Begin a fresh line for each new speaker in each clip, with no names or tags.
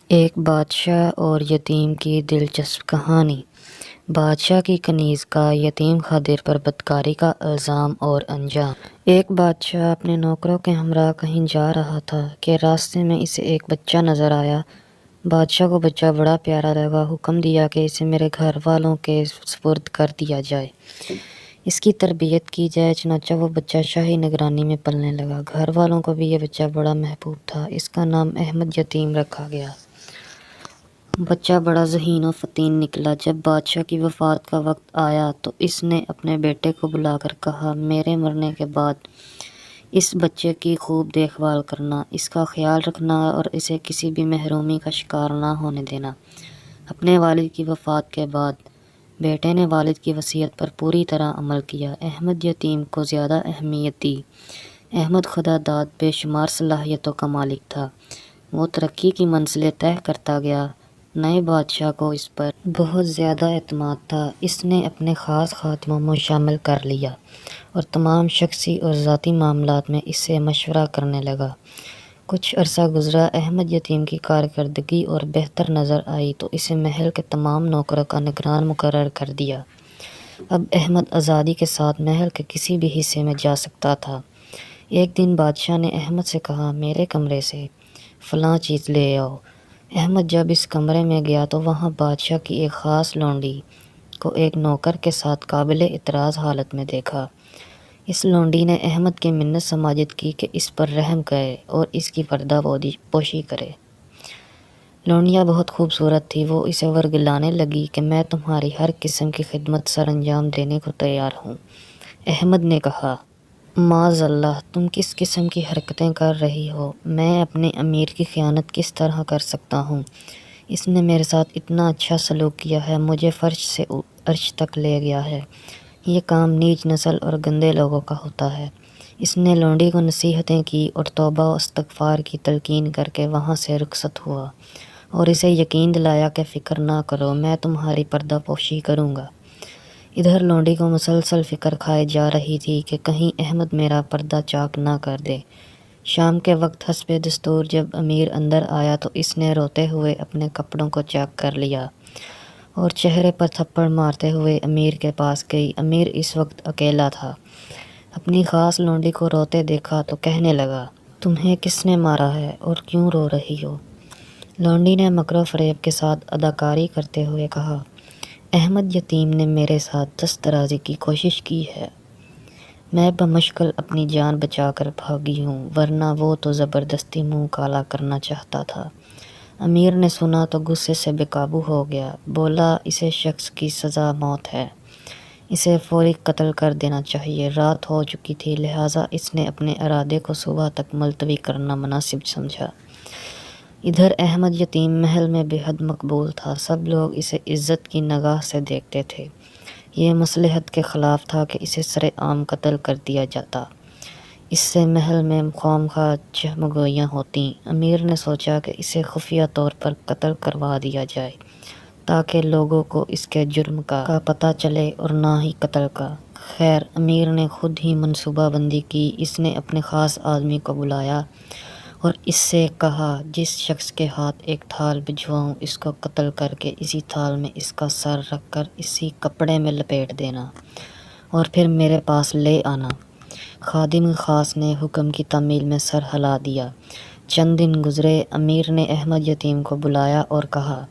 ایک بادشاہ اور یتیم کی دلچسپ کہانی۔ بادشاہ کی کنیز کا یتیم خادر پر بدکاری کا الزام اور انجام۔ ایک بادشاہ اپنے نوکروں کے ہمراہ کہیں جا رہا تھا کہ راستے میں اسے ایک بچہ نظر آیا۔ بادشاہ کو بچہ بڑا پیارا لگا، حکم دیا کہ اسے میرے گھر والوں کے سپرد کر دیا جائے، اس کی تربیت کی جائے۔ چنانچہ وہ بچہ شاہی نگرانی میں پلنے لگا۔ گھر والوں کو بھی یہ بچہ بڑا محبوب تھا، اس کا نام احمد یتیم رکھا گیا۔ بچہ بڑا ذہین و فطین نکلا۔ جب بادشاہ کی وفات کا وقت آیا تو اس نے اپنے بیٹے کو بلا کر کہا، میرے مرنے کے بعد اس بچے کی خوب دیکھ بھال کرنا، اس کا خیال رکھنا اور اسے کسی بھی محرومی کا شکار نہ ہونے دینا۔ اپنے والد کی وفات کے بعد بیٹے نے والد کی وصیت پر پوری طرح عمل کیا۔ احمد یتیم کو زیادہ اہمیت دی۔ احمد خدا داد بے شمار صلاحیتوں کا مالک تھا۔ وہ ترقی کی منزلیں طے کرتا گیا۔ نئے بادشاہ کو اس پر بہت زیادہ اعتماد تھا۔ اس نے اپنے خاص خادموں میں شامل کر لیا اور تمام شخصی اور ذاتی معاملات میں اس سے مشورہ کرنے لگا۔ کچھ عرصہ گزرا، احمد یتیم کی کارکردگی اور بہتر نظر آئی تو اسے محل کے تمام نوکروں کا نگران مقرر کر دیا۔ اب احمد آزادی کے ساتھ محل کے کسی بھی حصے میں جا سکتا تھا۔ ایک دن بادشاہ نے احمد سے کہا، میرے کمرے سے فلاں چیز لے آؤ۔ احمد جب اس کمرے میں گیا تو وہاں بادشاہ کی ایک خاص لونڈی کو ایک نوکر کے ساتھ قابل اعتراض حالت میں دیکھا۔ اس لونڈی نے احمد کی منت سماجت کی کہ اس پر رحم کرے اور اس کی پردہ پوشی کرے۔ لونڈیاں بہت خوبصورت تھی۔ وہ اسے ورگلانے لگی کہ میں تمہاری ہر قسم کی خدمت سر انجام دینے کو تیار ہوں۔ احمد نے کہا، معاذ اللہ، تم کس قسم کی حرکتیں کر رہی ہو؟ میں اپنے امیر کی خیانت کس طرح کر سکتا ہوں؟ اس نے میرے ساتھ اتنا اچھا سلوک کیا ہے، مجھے فرش سے عرش تک لے گیا ہے۔ یہ کام نیچ نسل اور گندے لوگوں کا ہوتا ہے۔ اس نے لونڈی کو نصیحتیں کی اور توبہ و استغفار کی تلقین کر کے وہاں سے رخصت ہوا اور اسے یقین دلایا کہ فکر نہ کرو، میں تمہاری پردہ پوشی کروں گا۔ ادھر لونڈی کو مسلسل فکر کھائے جا رہی تھی کہ کہیں احمد میرا پردہ چاک نہ کر دے۔ شام کے وقت حسب دستور جب امیر اندر آیا تو اس نے روتے ہوئے اپنے کپڑوں کو چاک کر لیا اور چہرے پر تھپڑ مارتے ہوئے امیر کے پاس گئی۔ امیر اس وقت اکیلا تھا۔ اپنی خاص لونڈی کو روتے دیکھا تو کہنے لگا، تمہیں کس نے مارا ہے اور کیوں رو رہی ہو؟ لونڈی نے مکر و فریب کے ساتھ اداکاری کرتے ہوئے کہا، احمد یتیم نے میرے ساتھ دست درازی کی کوشش کی ہے۔ میں بمشکل اپنی جان بچا کر بھاگی ہوں، ورنہ وہ تو زبردستی منہ کالا کرنا چاہتا تھا۔ امیر نے سنا تو غصے سے بے قابو ہو گیا۔ بولا، اسے شخص کی سزا موت ہے، اسے فوری قتل کر دینا چاہیے۔ رات ہو چکی تھی، لہٰذا اس نے اپنے ارادے کو صبح تک ملتوی کرنا مناسب سمجھا۔ ادھر احمد یتیم محل میں بے حد مقبول تھا۔ سب لوگ اسے عزت کی نگاہ سے دیکھتے تھے۔ یہ مصلحت کے خلاف تھا کہ اسے سرعام قتل کر دیا جاتا، اس سے محل میں خواہ چہمگوئیاں ہوتیں۔ امیر نے سوچا کہ اسے خفیہ طور پر قتل کروا دیا جائے تاکہ لوگوں کو اس کے جرم کا پتہ چلے اور نہ ہی قتل کا۔ خیر، امیر نے خود ہی منصوبہ بندی کی۔ اس نے اپنے خاص آدمی کو بلایا اور اس سے کہا، جس شخص کے ہاتھ ایک تھال بھجواؤں، اس کو قتل کر کے اسی تھال میں اس کا سر رکھ کر اسی کپڑے میں لپیٹ دینا اور پھر میرے پاس لے آنا۔ خادم خاص نے حکم کی تعمیل میں سر ہلا دیا۔ چند دن گزرے۔ امیر نے احمد یتیم کو بلایا اور کہا،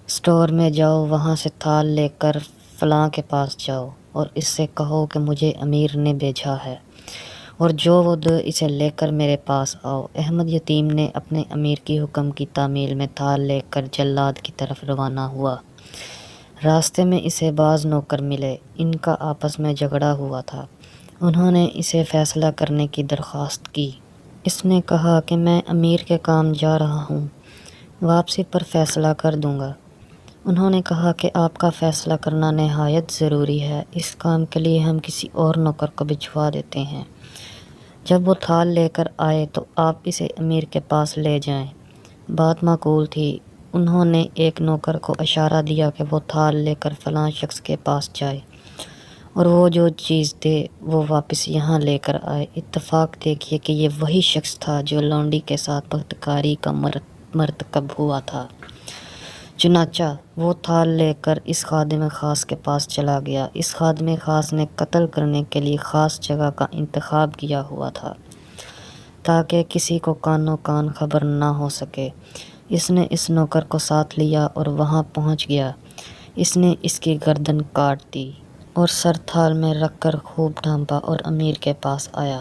اسٹور میں جاؤ، وہاں سے تھال لے کر فلاں کے پاس جاؤ اور اس سے کہو کہ مجھے امیر نے بھیجا ہے اور جو وہ دے اسے لے کر میرے پاس آؤ۔ احمد یتیم نے اپنے امیر کی حکم کی تعمیل میں تھال لے کر جلاد کی طرف روانہ ہوا۔ راستے میں اسے بعض نوکر ملے، ان کا آپس میں جھگڑا ہوا تھا۔ انہوں نے اسے فیصلہ کرنے کی درخواست کی۔ اس نے کہا کہ میں امیر کے کام جا رہا ہوں، واپسی پر فیصلہ کر دوں گا۔ انہوں نے کہا کہ آپ کا فیصلہ کرنا نہایت ضروری ہے، اس کام کے لیے ہم کسی اور نوکر کو بھجوا دیتے ہیں۔ جب وہ تھال لے کر آئے تو آپ اسے امیر کے پاس لے جائیں۔ بات معقول تھی۔ انہوں نے ایک نوکر کو اشارہ دیا کہ وہ تھال لے کر فلاں شخص کے پاس جائے اور وہ جو چیز دے وہ واپس یہاں لے کر آئے۔ اتفاق دیکھیے کہ یہ وہی شخص تھا جو لونڈی کے ساتھ بدکاری کا مرتکب ہوا تھا۔ چنانچہ وہ تھال لے کر اس خادم خاص کے پاس چلا گیا۔ اس خادم خاص نے قتل کرنے کے لیے خاص جگہ کا انتخاب کیا ہوا تھا تاکہ کسی کو کانوں کان خبر نہ ہو سکے۔ اس نے اس نوکر کو ساتھ لیا اور وہاں پہنچ گیا۔ اس نے اس کی گردن کاٹ دی اور سر تھال میں رکھ کر خوب ڈھانپا اور امیر کے پاس آیا۔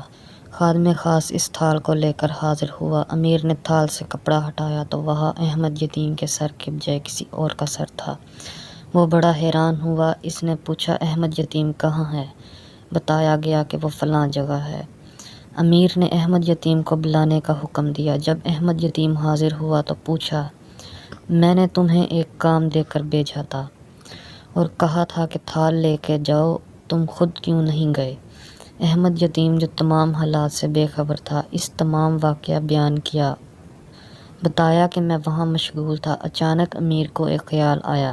خادم خاص اس تھال کو لے کر حاضر ہوا۔ امیر نے تھال سے کپڑا ہٹایا تو وہاں احمد یتیم کے سر کے بجائے کسی اور کا سر تھا۔ وہ بڑا حیران ہوا۔ اس نے پوچھا، احمد یتیم کہاں ہے؟ بتایا گیا کہ وہ فلاں جگہ ہے۔ امیر نے احمد یتیم کو بلانے کا حکم دیا۔ جب احمد یتیم حاضر ہوا تو پوچھا، میں نے تمہیں ایک کام دے کر بھیجا تھا اور کہا تھا کہ تھال لے کے جاؤ، تم خود کیوں نہیں گئے؟ احمد یتیم جو تمام حالات سے بے خبر تھا، اس تمام واقعہ بیان کیا۔ بتایا کہ میں وہاں مشغول تھا۔ اچانک امیر کو ایک خیال آیا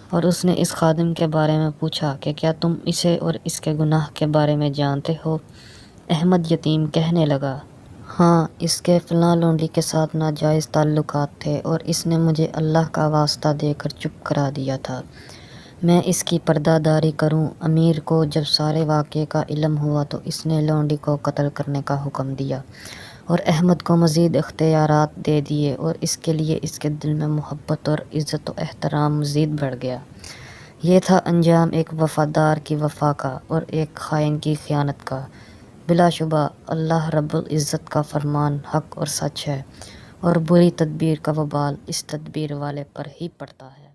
اور اس نے اس خادم کے بارے میں پوچھا کہ کیا تم اسے اور اس کے گناہ کے بارے میں جانتے ہو؟ احمد یتیم کہنے لگا، ہاں، اس کے فلاں لونڈی کے ساتھ ناجائز تعلقات تھے اور اس نے مجھے اللہ کا واسطہ دے کر چپ کرا دیا تھا، میں اس کی پردہ داری کروں۔ امیر کو جب سارے واقعے کا علم ہوا تو اس نے لونڈی کو قتل کرنے کا حکم دیا اور احمد کو مزید اختیارات دے دیے، اور اس کے لیے اس کے دل میں محبت اور عزت و احترام مزید بڑھ گیا۔ یہ تھا انجام ایک وفادار کی وفا کا اور ایک خائن کی خیانت کا۔ بلا شبہ اللہ رب العزت کا فرمان حق اور سچ ہے، اور بری تدبیر کا وبال اس تدبیر والے پر ہی پڑتا ہے۔